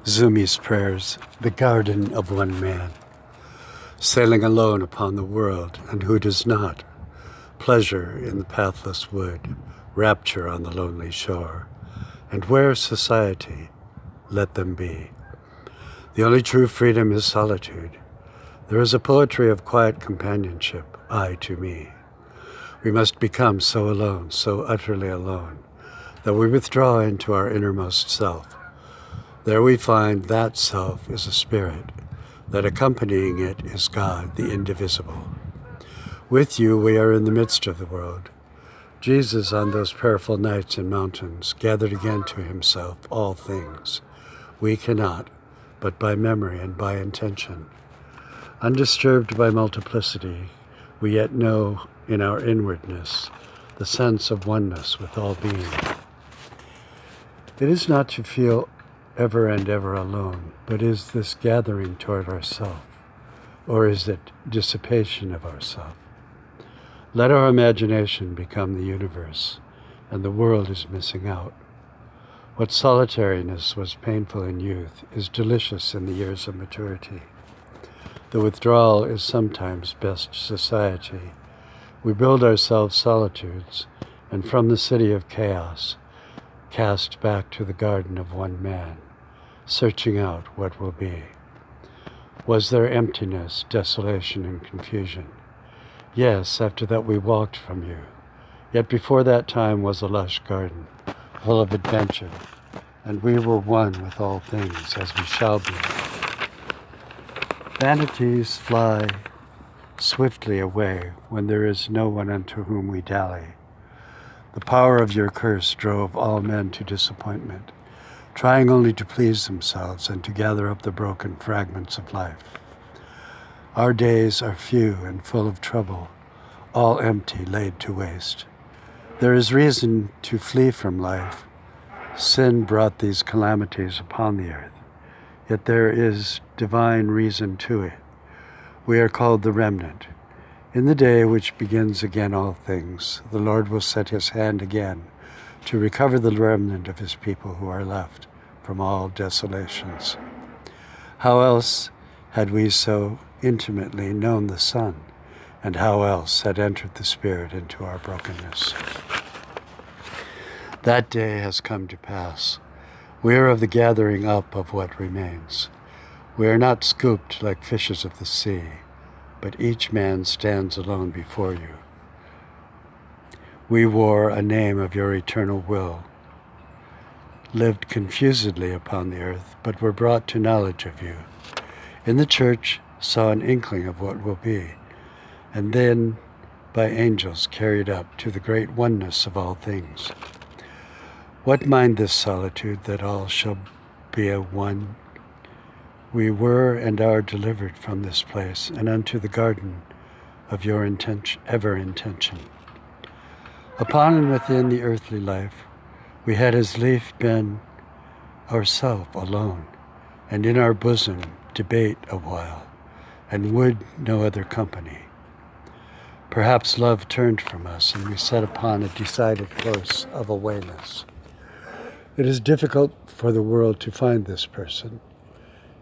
Zoomi's prayers, the garden of one man, sailing alone upon the world, and who does not? Pleasure in the pathless wood, rapture on the lonely shore, and where society, let them be. The only true freedom is solitude. There is a poetry of quiet companionship, I to me. We must become so alone, so utterly alone, that we withdraw into our innermost self. There we find that self is a spirit, that accompanying it is God, the indivisible. With you we are in the midst of the world. Jesus, on those prayerful nights in mountains, gathered again to himself all things. We cannot, but by memory and by intention. Undisturbed by multiplicity, we yet know in our inwardness the sense of oneness with all being. It is not to feel ever and ever alone, but is this gathering toward ourself, or is it dissipation of ourself? Let our imagination become the universe, and the world is missing out. What solitariness was painful in youth is delicious in the years of maturity. The withdrawal is sometimes best society. We build ourselves solitudes, and from the city of chaos, cast back to the garden of one man, searching out what will be. Was there emptiness, desolation, and confusion? Yes, after that we walked from you. Yet before that time was a lush garden, full of adventure, and we were one with all things, as we shall be. Vanities fly swiftly away when there is no one unto whom we dally. The power of your curse drove all men to disappointment, trying only to please themselves and to gather up the broken fragments of life. Our days are few and full of trouble, all empty, laid to waste. There is reason to flee from life. Sin brought these calamities upon the earth, yet there is divine reason to it. We are called the remnant. In the day which begins again all things, the Lord will set his hand again to recover the remnant of his people who are left from all desolations. How else had we so intimately known the Son, and how else had entered the Spirit into our brokenness? That day has come to pass. We are of the gathering up of what remains. We are not scooped like fishes of the sea, but each man stands alone before you. We wore a name of your eternal will, lived confusedly upon the earth, but were brought to knowledge of you. In the church, saw an inkling of what will be, and then by angels carried up to the great oneness of all things. What mind this solitude that all shall be a one? We were and are delivered from this place and unto the garden of your ever intention. Upon and within the earthly life, we had as lief been ourself alone, and in our bosom debate a while, and would no other company. Perhaps love turned from us, and we set upon a decided course of awayness. It is difficult for the world to find this person.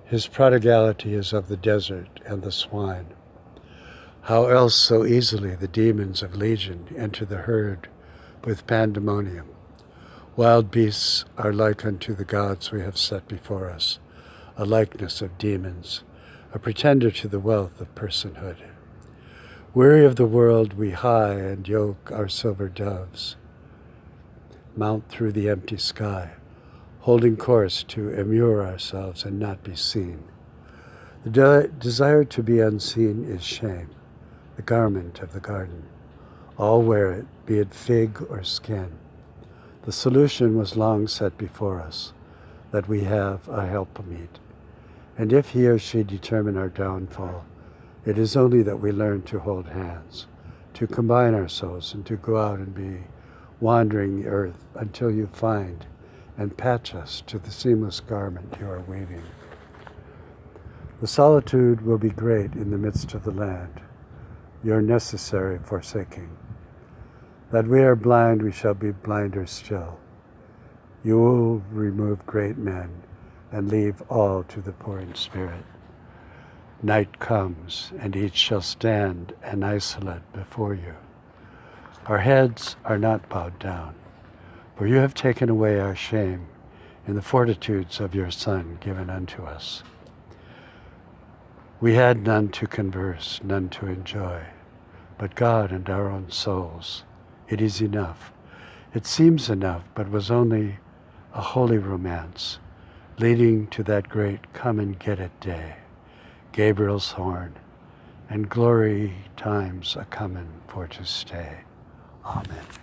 His prodigality is of the desert and the swine. How else so easily the demons of legion enter the herd with pandemonium? Wild beasts are like unto the gods we have set before us, a likeness of demons, a pretender to the wealth of personhood. Weary of the world, we hie and yoke our silver doves, mount through the empty sky, holding course to immure ourselves and not be seen. The desire to be unseen is shame, the garment of the garden. All wear it, be it fig or skin. The solution was long set before us, that we have a helpmeet. And if he or she determine our downfall, it is only that we learn to hold hands, to combine our souls, and to go out and be wandering the earth until you find and patch us to the seamless garment you are weaving. The solitude will be great in the midst of the land, your necessary forsaking. That we are blind, we shall be blinder still. You will remove great men, and leave all to the poor in spirit. Night comes, and each shall stand an isolate before you. Our heads are not bowed down, for you have taken away our shame in the fortitudes of your Son given unto us. We had none to converse, none to enjoy, but God and our own souls. It is enough. It seems enough, but was only a holy romance, leading to that great come and get it day, Gabriel's horn, and glory times a comin' for to stay. Amen.